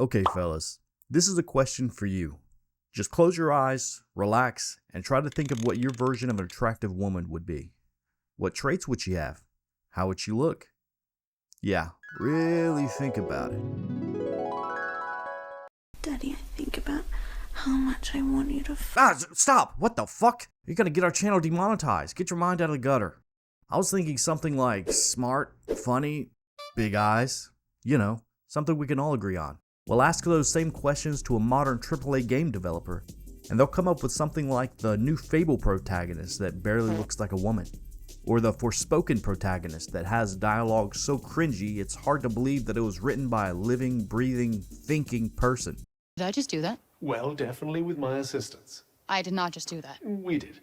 Okay, fellas, this is a question for you. Just close your eyes, relax, and try to think of what your version of an attractive woman would be. What traits would she have? How would she look? Yeah, really think about it. Daddy, I think about how much I want you to Stop! What the fuck? You're gonna get our channel demonetized. Get your mind out of the gutter. I was thinking something like smart, funny, big eyes. You know, something we can all agree on. We'll ask those same questions to a modern AAA game developer, and they'll come up with something like the new Fable protagonist that barely looks like a woman. Or the Forspoken protagonist that has dialogue so cringy it's hard to believe that it was written by a living, breathing, thinking person. Did I just do that? Well, definitely with my assistance. I did not just do that. We did.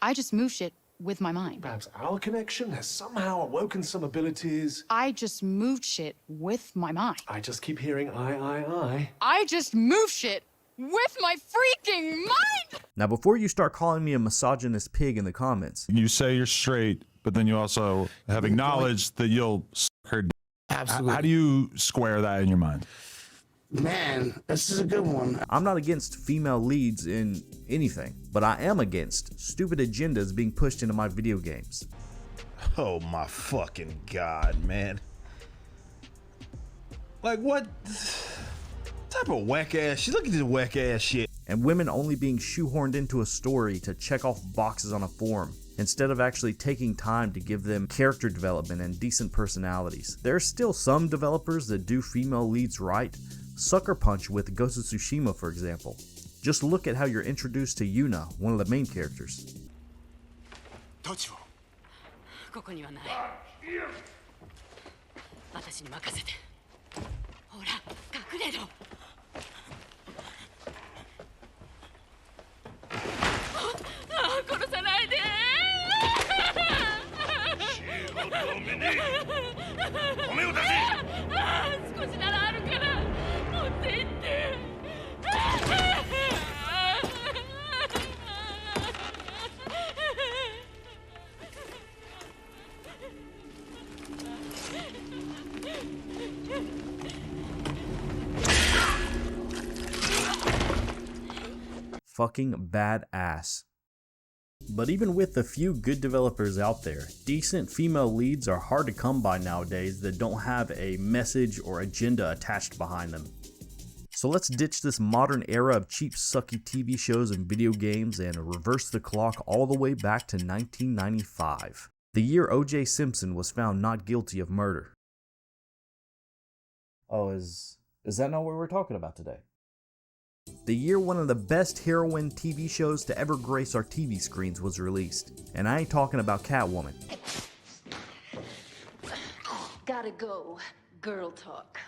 I just moved shit with my mind. Perhaps our connection has somehow awoken some abilities. I just moved shit with my mind. I just keep hearing I. I just moved shit with my freaking mind! Now, before you start calling me a misogynist pig in the comments, You say you're straight, but then you also have acknowledged that you'll suck her dick. Absolutely. How do you square that in your mind? Man, this is a good one. I'm not against female leads in anything, but I am against stupid agendas being pushed into my video games. Oh my fucking god, man. Like what type of whack ass shit? Look at this whack ass shit. And women only being shoehorned into a story to check off boxes on a form, instead of actually taking time to give them character development and decent personalities. There are still some developers that do female leads right. Sucker Punch with Ghost of Tsushima, for example. Just look at how you're introduced to Yuna, one of the main characters. Fucking badass. But even with the few good developers out there, decent female leads are hard to come by nowadays that don't have a message or agenda attached behind them. So let's ditch this modern era of cheap sucky TV shows and video games and reverse the clock all the way back to 1995, the year O.J. Simpson was found not guilty of murder. Oh, is that not what we're talking about today? The year one of the best heroine TV shows to ever grace our TV screens was released. And I ain't talking about Catwoman. Gotta go. Girl talk.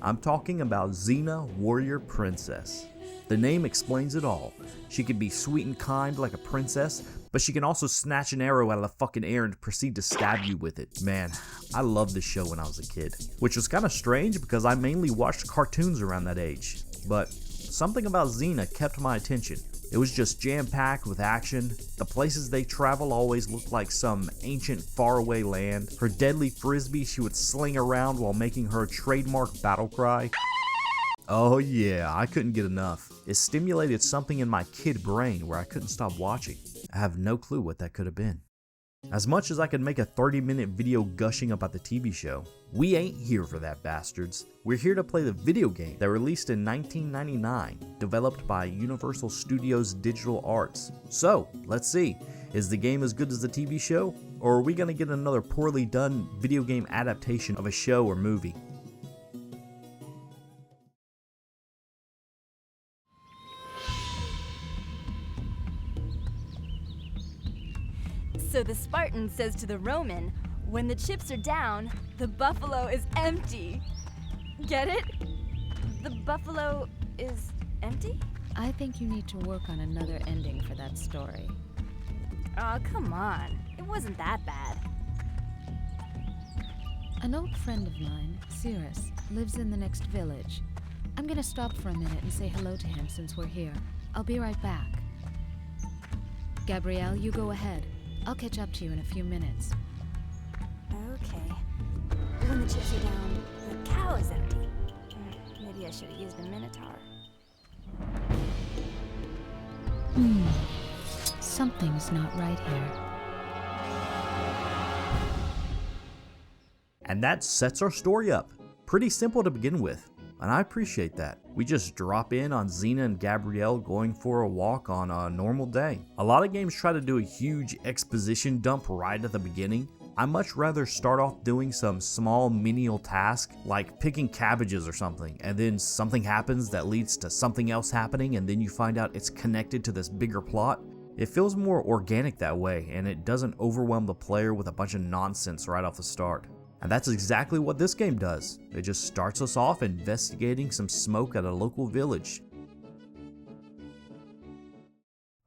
I'm talking about Xena, Warrior Princess. The name explains it all. She can be sweet and kind like a princess, but she can also snatch an arrow out of the fucking air and proceed to stab you with it. Man, I loved this show when I was a kid. Which was kind of strange because I mainly watched cartoons around that age. But something about Xena kept my attention. It was just jam-packed with action. The places they travel always looked like some ancient faraway land. Her deadly frisbee she would sling around while making her trademark battle cry. Oh yeah, I couldn't get enough. It stimulated something in my kid brain where I couldn't stop watching. I have no clue what that could have been. As much as I could make a 30-minute video gushing about the TV show, we ain't here for that, bastards. We're here to play the video game that released in 1999, developed by Universal Studios Digital Arts. So, let's see, is the game as good as the TV show? Or are we gonna get another poorly done video game adaptation of a show or movie? So the Spartan says to the Roman, when the chips are down, the buffalo is empty. Get it? The buffalo is empty? I think you need to work on another ending for that story. Aw, come on. It wasn't that bad. An old friend of mine, Cirrus, lives in the next village. I'm gonna stop for a minute and say hello to him since we're here. I'll be right back. Gabrielle, you go ahead. I'll catch up to you in a few minutes. Okay. When the chips are down, the cow is empty. Maybe Maybe I should have used a Minotaur. Something's not right here. And that sets our story up. Pretty simple to begin with, and I appreciate that. We just drop in on Xena and Gabrielle going for a walk on a normal day. A lot of games try to do a huge exposition dump right at the beginning. I much rather start off doing some small menial task like picking cabbages or something, and then something happens that leads to something else happening, and then you find out it's connected to this bigger plot. It feels more organic that way, and it doesn't overwhelm the player with a bunch of nonsense right off the start. And that's exactly what this game does. It just starts us off investigating some smoke at a local village.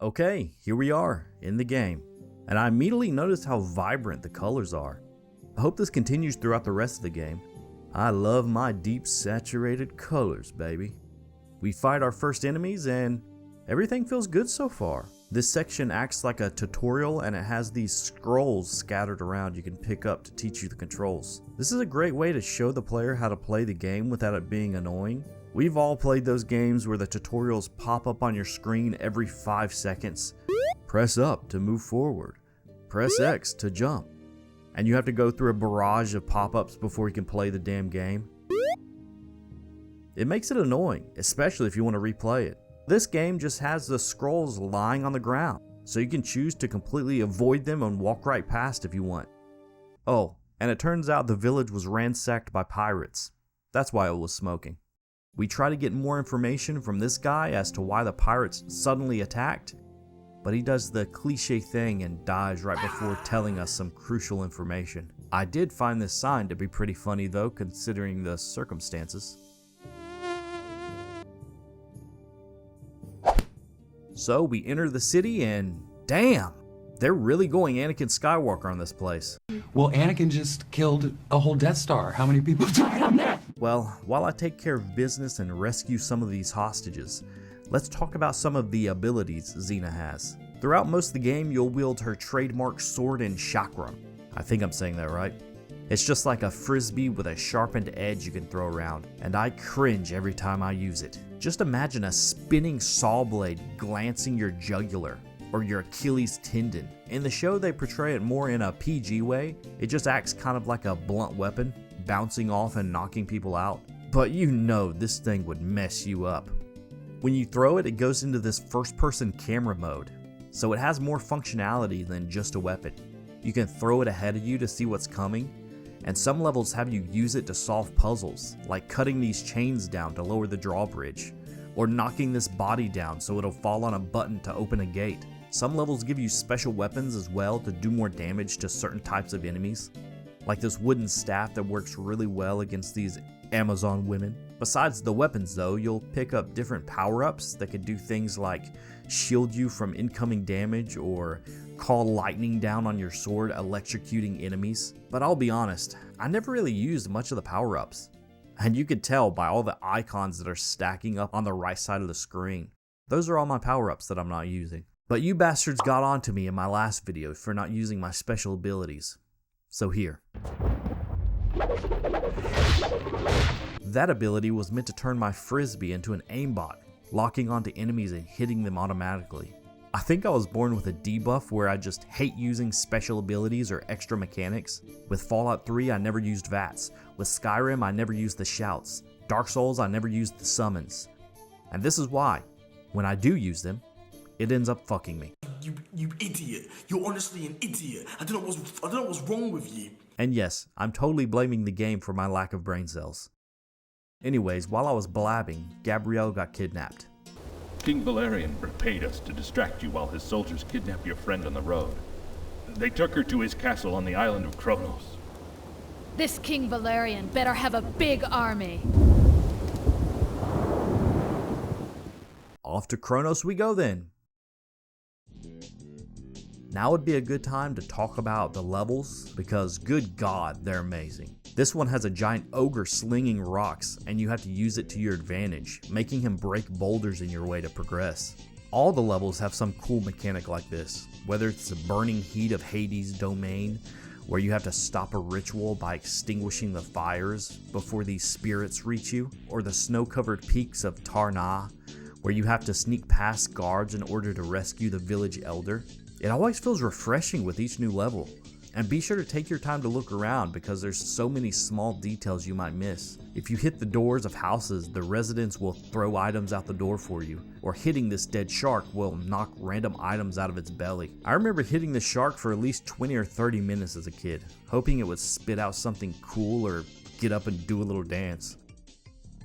Okay, here we are in the game, and I immediately noticed how vibrant the colors are. I hope this continues throughout the rest of the game. I love my deep saturated colors, baby. We fight our first enemies and everything feels good so far. This section acts like a tutorial, and it has these scrolls scattered around you can pick up to teach you the controls. This is a great way to show the player how to play the game without it being annoying. We've all played those games where the tutorials pop up on your screen every 5 seconds. Press up to move forward. Press X to jump. And you have to go through a barrage of pop-ups before you can play the damn game. It makes it annoying, especially if you want to replay it. This game just has the scrolls lying on the ground, so you can choose to completely avoid them and walk right past if you want. Oh, and it turns out the village was ransacked by pirates. That's why it was smoking. We try to get more information from this guy as to why the pirates suddenly attacked, but he does the cliche thing and dies right before telling us some crucial information. I did find this sign to be pretty funny though, considering the circumstances. So we enter the city and damn, they're really going Anakin Skywalker on this place. Well, Anakin just killed a whole Death Star. How many people died on that? Well, while I take care of business and rescue some of these hostages, let's talk about some of the abilities Xena has. Throughout most of the game, you'll wield her trademark sword and chakram. I think I'm saying that right. It's just like a frisbee with a sharpened edge you can throw around, and I cringe every time I use it. Just imagine a spinning saw blade glancing your jugular or your Achilles tendon. In the show, they portray it more in a PG way. It just acts kind of like a blunt weapon, bouncing off and knocking people out. But you know this thing would mess you up. When you throw it, it goes into this first-person camera mode, so it has more functionality than just a weapon. You can throw it ahead of you to see what's coming, and some levels have you use it to solve puzzles, like cutting these chains down to lower the drawbridge, or knocking this body down so it'll fall on a button to open a gate. Some levels give you special weapons as well to do more damage to certain types of enemies, like this wooden staff that works really well against these Amazon women. Besides the weapons though, you'll pick up different power-ups that can do things like shield you from incoming damage or call lightning down on your sword, electrocuting enemies. But I'll be honest, I never really used much of the power-ups. And you can tell by all the icons that are stacking up on the right side of the screen. Those are all my power-ups that I'm not using. But you bastards got on to me in my last video for not using my special abilities. So here. That ability was meant to turn my frisbee into an aimbot, locking onto enemies and hitting them automatically. I think I was born with a debuff where I just hate using special abilities or extra mechanics. With Fallout 3 I never used VATS, with Skyrim I never used the shouts, Dark Souls I never used the summons. And this is why, when I do use them, it ends up fucking me. You idiot. You're honestly an idiot. I don't know what's wrong with you. And yes, I'm totally blaming the game for my lack of brain cells. Anyways, while I was blabbing, Gabrielle got kidnapped. King Valerian paid us to distract you while his soldiers kidnapped your friend on the road. They took her to his castle on the island of Kronos. This King Valerian better have a big army. Off to Kronos we go then. Now would be a good time to talk about the levels, because good God, they're amazing. This one has a giant ogre slinging rocks, and you have to use it to your advantage, making him break boulders in your way to progress. All the levels have some cool mechanic like this, whether it's the burning heat of Hades' domain, where you have to stop a ritual by extinguishing the fires before these spirits reach you, or the snow-covered peaks of 𝗪𝗏, where you have to sneak past guards in order to rescue the village elder. It always feels refreshing with each new level. And be sure to take your time to look around because there's so many small details you might miss. If you hit the doors of houses, the residents will throw items out the door for you, or hitting this dead shark will knock random items out of its belly. I remember hitting the shark for at least 20 or 30 minutes as a kid, hoping it would spit out something cool or get up and do a little dance.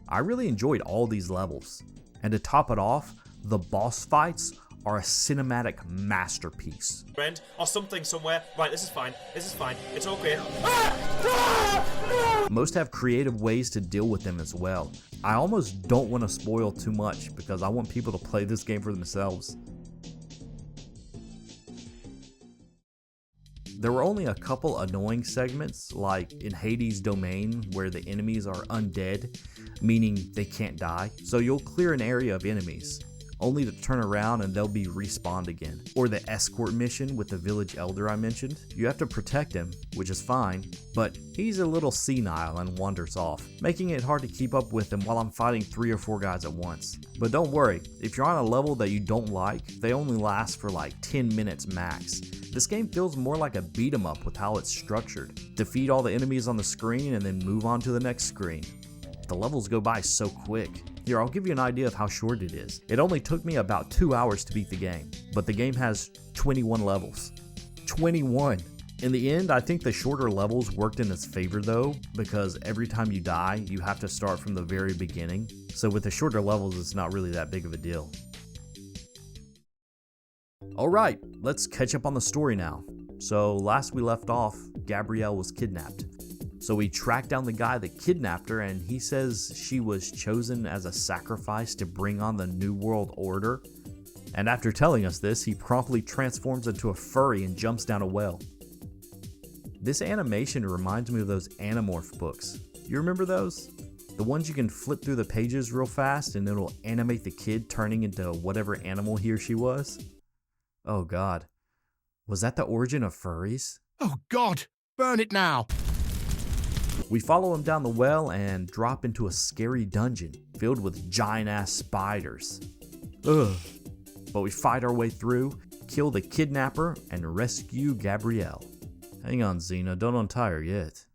I really enjoyed all these levels, and to top it off, the boss fights are a cinematic masterpiece. Or something somewhere. Right, this is fine. This is fine. It's okay. Most have creative ways to deal with them as well. I almost don't want to spoil too much because I want people to play this game for themselves. There were only a couple annoying segments, like in Hades' domain where the enemies are undead, meaning they can't die. So you'll clear an area of enemies, only to turn around and they'll be respawned again. Or the escort mission with the village elder I mentioned. You have to protect him, which is fine, but he's a little senile and wanders off, making it hard to keep up with him while I'm fighting 3 or 4 guys at once. But don't worry, if you're on a level that you don't like, they only last for like 10 minutes max. This game feels more like a beat 'em up with how it's structured. Defeat all the enemies on the screen and then move on to the next screen. The levels go by so quick. Here, I'll give you an idea of how short it is. It only took me about 2 hours to beat the game, but the game has 21 levels. 21! In the end, I think the shorter levels worked in its favor though, because every time you die, you have to start from the very beginning. So with the shorter levels, it's not really that big of a deal. Alright, let's catch up on the story now. So last we left off, Gabrielle was kidnapped. So we track down the guy that kidnapped her, and he says she was chosen as a sacrifice to bring on the New World Order. And after telling us this, he promptly transforms into a furry and jumps down a well. This animation reminds me of those Animorph books. You remember those? The ones you can flip through the pages real fast and it'll animate the kid turning into whatever animal he or she was? Oh god. Was that the origin of furries? Oh god! Burn it now! We follow him down the well and drop into a scary dungeon filled with giant-ass spiders. Ugh. But we fight our way through, kill the kidnapper, and rescue Gabrielle. Hang on, Xena, don't untie her yet.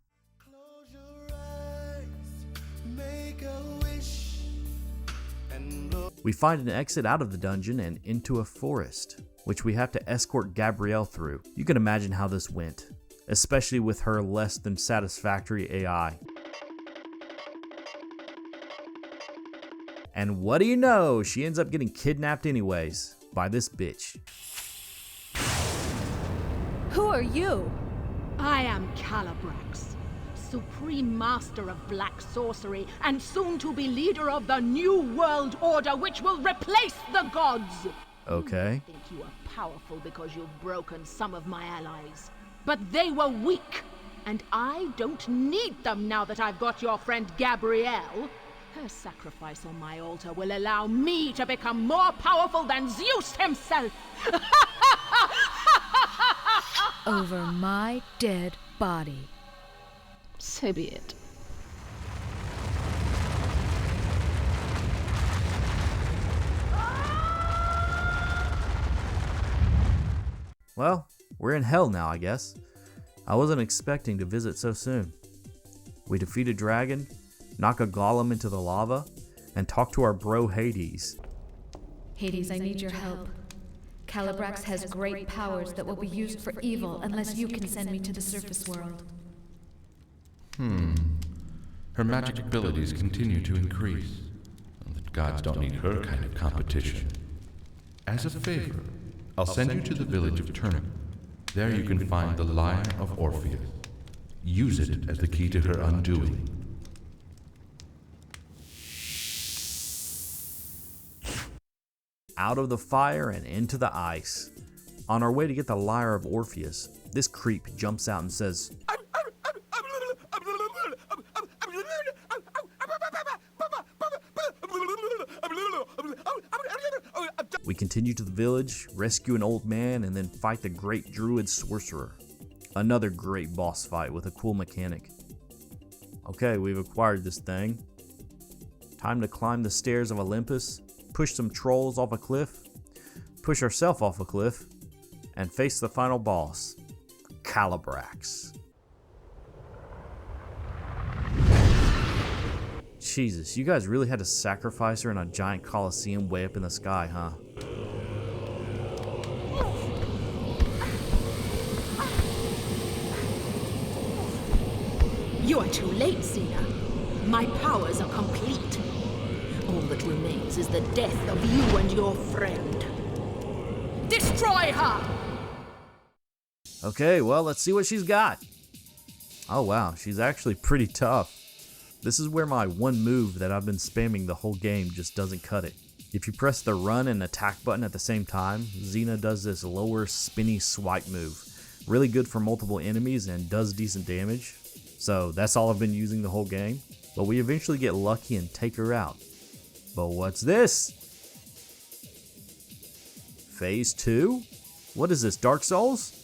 We find an exit out of the dungeon and into a forest, which we have to escort Gabrielle through. You can imagine how this went, especially with her less than satisfactory AI. And what do you know, she ends up getting kidnapped anyways, by this bitch. Who are you? I am 𝗪𝗪𝗪𝗪, Supreme Master of Black Sorcery, and soon to be leader of the New World Order, which will replace the gods. Okay. You think you are powerful because you've broken some of my allies. But they were weak, and I don't need them now that I've got your friend Gabrielle. Her sacrifice on my altar will allow me to become more powerful than Zeus himself. Over my dead body. So be it. Well, we're in hell now, I guess. I wasn't expecting to visit so soon. We defeat a dragon, knock a golem into the lava, and talk to our bro Hades. Hades, I need your help. 𝗪𝗪𝗪𝗪 has great powers that will be used for evil unless you can send me to the surface world. Her magic abilities continue to increase. The gods don't need her kind of competition. As a favor, I'll send you to the village of 𝗪𝗏. There you can find the Lyre of Orpheus. Use it as the key to her undoing. Out of the fire and into the ice. On our way to get the Lyre of Orpheus, this creep jumps out and says, We continue to the village, rescue an old man, and then fight the great druid sorcerer. Another great boss fight with a cool mechanic. Okay, we've acquired this thing. Time to climb the stairs of Olympus, push some trolls off a cliff, push ourselves off a cliff, and face the final boss, 𝗥𝗘𝗧𝗥𝗢. Jesus, you guys really had to sacrifice her in a giant coliseum way up in the sky, huh? You are too late, 𝗓𝗓. My powers are complete. All that remains is the death of you and your friend. Destroy her! Okay, well, let's see what she's got. Oh wow, she's actually pretty tough. This is where my one move that I've been spamming the whole game just doesn't cut it. If you press the run and attack button at the same time, 𝗓𝗓 does this lower spinny swipe move. Really good for multiple enemies and does decent damage. So that's all I've been using the whole game. But we eventually get lucky and take her out. But what's this? Phase 2? What is this, Dark Souls?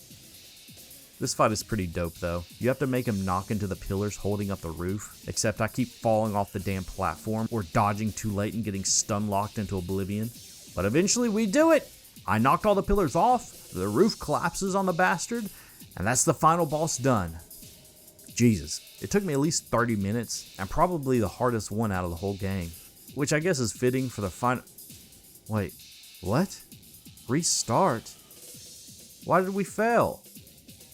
This fight is pretty dope though. You have to make him knock into the pillars holding up the roof, except I keep falling off the damn platform or dodging too late and getting stun locked into oblivion. But eventually we do it! I knocked all the pillars off, the roof collapses on the bastard, and that's the final boss done. Jesus, it took me at least 30 minutes, and probably the hardest one out of the whole game. Which I guess is fitting for the final... Wait, what? Restart? Why did we fail?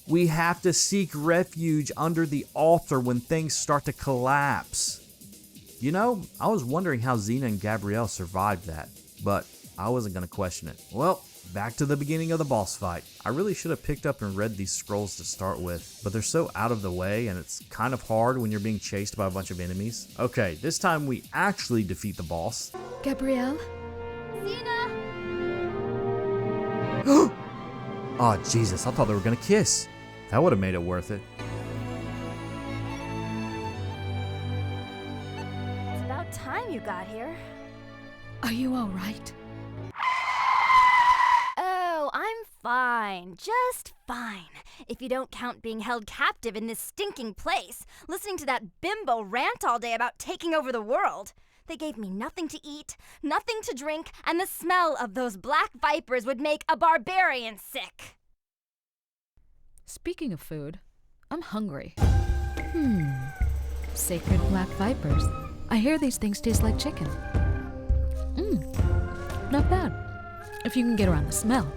We have to seek refuge under the altar when things start to collapse. You know, I was wondering how 𝗓𝗓 and Gabrielle survived that, but I wasn't going to question it. Well, back to the beginning of the boss fight. I really should have picked up and read these scrolls to start with, but they're so out of the way and it's kind of hard when you're being chased by a bunch of enemies. Okay, this time we actually defeat the boss. Gabrielle? Oh, Jesus, I thought they were going to kiss. That would have made it worth it. It's about time you got here. Are you all right? Oh, I'm fine. Just fine. If you don't count being held captive in this stinking place, listening to that bimbo rant all day about taking over the world. They gave me nothing to eat, nothing to drink, and the smell of those black vipers would make a barbarian sick. Speaking of food, I'm hungry. Sacred black vipers. I hear these things taste like chicken. Not bad. If you can get around the smell.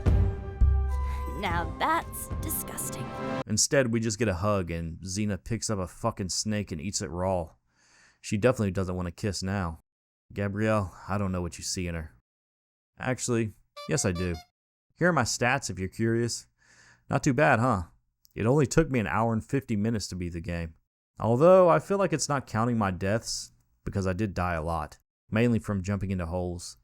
Now that's disgusting. Instead, we just get a hug and 𝗓𝗓 picks up a fucking snake and eats it raw. She definitely doesn't want to kiss now. Gabrielle, I don't know what you see in her. Actually, yes I do. Here are my stats if you're curious. Not too bad, huh? It only took me 1 hour and 50 minutes to beat the game. Although, I feel like it's not counting my deaths, because I did die a lot. Mainly from jumping into holes.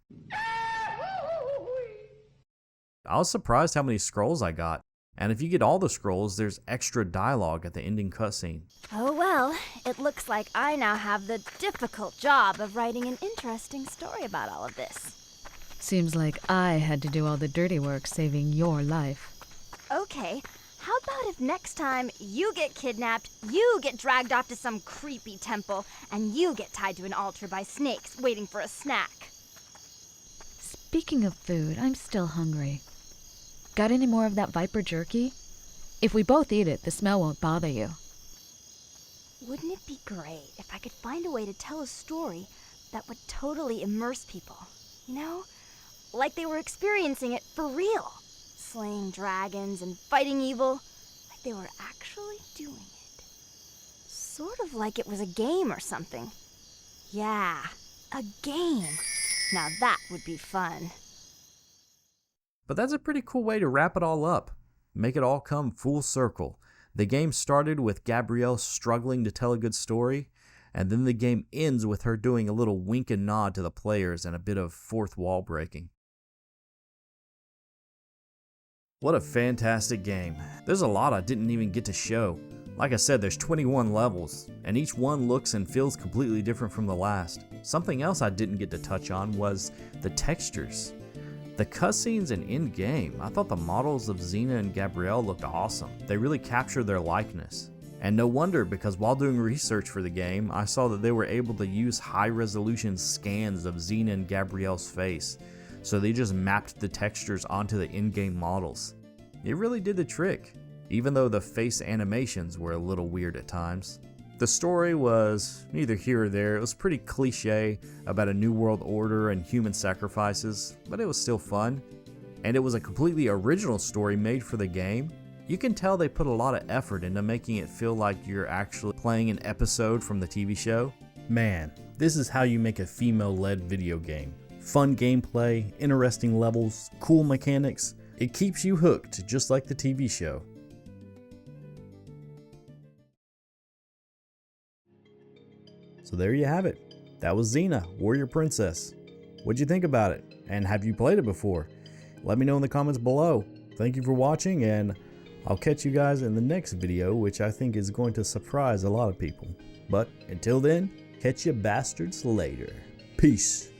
I was surprised how many scrolls I got. And if you get all the scrolls, there's extra dialogue at the ending cutscene. Oh well, it looks like I now have the difficult job of writing an interesting story about all of this. Seems like I had to do all the dirty work saving your life. Okay, how about if next time you get kidnapped, you get dragged off to some creepy temple, and you get tied to an altar by snakes waiting for a snack? Speaking of food, I'm still hungry. Got any more of that viper jerky? If we both eat it, the smell won't bother you. Wouldn't it be great if I could find a way to tell a story that would totally immerse people? You know? Like they were experiencing it for real. Slaying dragons and fighting evil. Like they were actually doing it. Sort of like it was a game or something. Yeah, a game. Now that would be fun. But that's a pretty cool way to wrap it all up. Make it all come full circle. The game started with Gabrielle struggling to tell a good story, and then the game ends with her doing a little wink and nod to the players and a bit of fourth wall breaking. What a fantastic game. There's a lot I didn't even get to show. Like I said, there's 21 levels, and each one looks and feels completely different from the last. Something else I didn't get to touch on was the textures. The cutscenes and in-game, I thought the models of Xena and Gabrielle looked awesome. They really captured their likeness. And no wonder, because while doing research for the game, I saw that they were able to use high-resolution scans of Xena and Gabrielle's face. So they just mapped the textures onto the in-game models. It really did the trick, even though the face animations were a little weird at times. The story was neither here or there. It was pretty cliche about a new world order and human sacrifices, but it was still fun. And it was a completely original story made for the game. You can tell they put a lot of effort into making it feel like you're actually playing an episode from the TV show. Man, this is how you make a female-led video game. Fun gameplay, interesting levels, cool mechanics. It keeps you hooked, just like the TV show. So there you have it. That was Xena, Warrior Princess. What'd you think about it? And have you played it before? Let me know in the comments below. Thank you for watching, and I'll catch you guys in the next video, which I think is going to surprise a lot of people. But until then, catch you bastards later. Peace.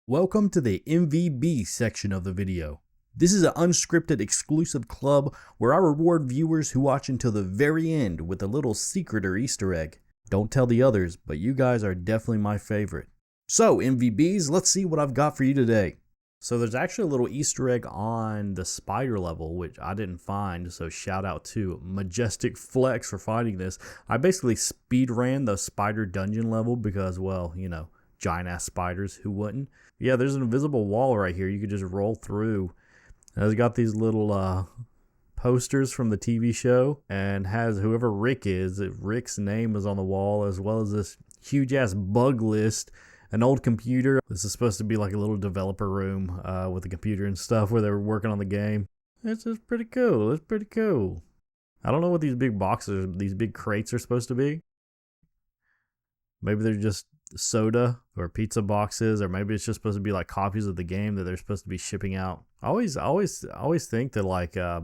Welcome to the MVB section of the video. This is an unscripted exclusive club where I reward viewers who watch until the very end with a little secret or Easter egg. Don't tell the others, but you guys are definitely my favorite. So MVBs, let's see what I've got for you today. So there's actually a little Easter egg on the spider level, which I didn't find, so shout out to Majestic Flex for finding this. I basically speed ran the spider dungeon level because, well, you know, giant ass spiders, who wouldn't? Yeah, there's an invisible wall right here you could just roll through. And it's got these little posters from the TV show, and has whoever Rick is, Rick's name is on the wall, as well as this huge ass bug list, an old computer. This is supposed to be like a little developer room with a computer and stuff where they were working on the game. It's just pretty cool. It's pretty cool. I don't know what these big boxes, these big crates are supposed to be. Maybe they're just soda or pizza boxes, or maybe it's just supposed to be like copies of the game that they're supposed to be shipping out. I always think that, like, I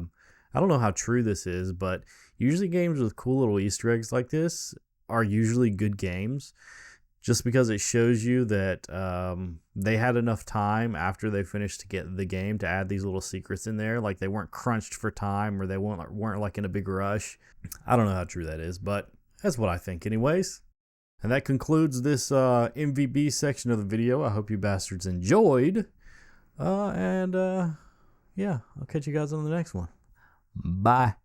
don't know how true this is, but usually games with cool little Easter eggs like this are usually good games, just because it shows you that they had enough time after they finished to get the game to add these little secrets in there. Like, they weren't crunched for time, or they weren't like in a big rush. I don't know how true that is, but that's what I think anyways. And that concludes this MVB section of the video. I hope you bastards enjoyed. Yeah, I'll catch you guys on the next one. Bye.